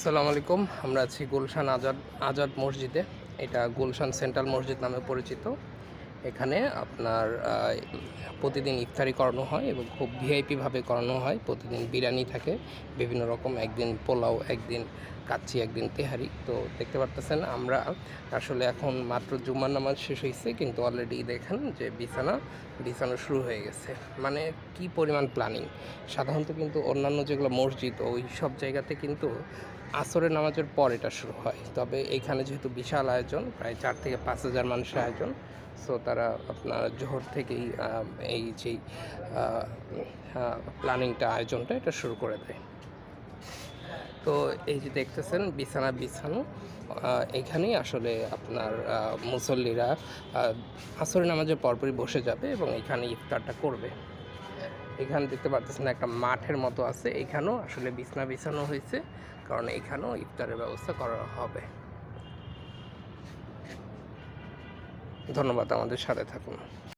আসসালামু আলাইকুম। আমরা আছি গুলশান আজাদ মসজিদে। এটা গুলশান সেন্ট্রাল মসজিদ নামে পরিচিত। এখানে আপনার প্রতিদিন ইফতারি করানো হয় এবং খুব ভিআইপিভাবে করানো হয়। প্রতিদিন বিরিয়ানি থাকে বিভিন্ন রকম, একদিন পোলাও, একদিন কাচ্চি, একদিন তেহারি। তো দেখতে পারতেছেন আমরা আসলে এখন মাত্র জুম্মার নামাজ শেষ হয়েছে, কিন্তু অলরেডি দেখেন যে বিছানো শুরু হয়ে গেছে। মানে কি পরিমাণ প্ল্যানিং! সাধারণত কিন্তু অন্যান্য যেগুলো মসজিদ ওই সব জায়গাতে কিন্তু আসরের নামাজের পর এটা শুরু হয়, তবে এখানে যেহেতু বিশাল আয়োজন, প্রায় 4 থেকে 5,000 মানুষের আয়োজন, সো তারা আপনার জোহর থেকেই এই যেই প্ল্যানিংটা, আয়োজনটা এটা শুরু করে দেয়। তো এই যে দেখতেছেন বিছানা বিছানো, এখানেই আসলে আপনার মুসল্লিরা আসরের নামাজের পরপরই বসে যাবে এবং এখানে ইফতারটা করবে। এখানে দেখতে পারতেছেন একটা মাঠের মতো আছে, এখানেও আসলে বিছানা বিছানো হয়েছে, কারণ এখানেও ইফতারের ব্যবস্থা করা হবে। ধন্যবাদ, আমাদের সাথে থাকুন।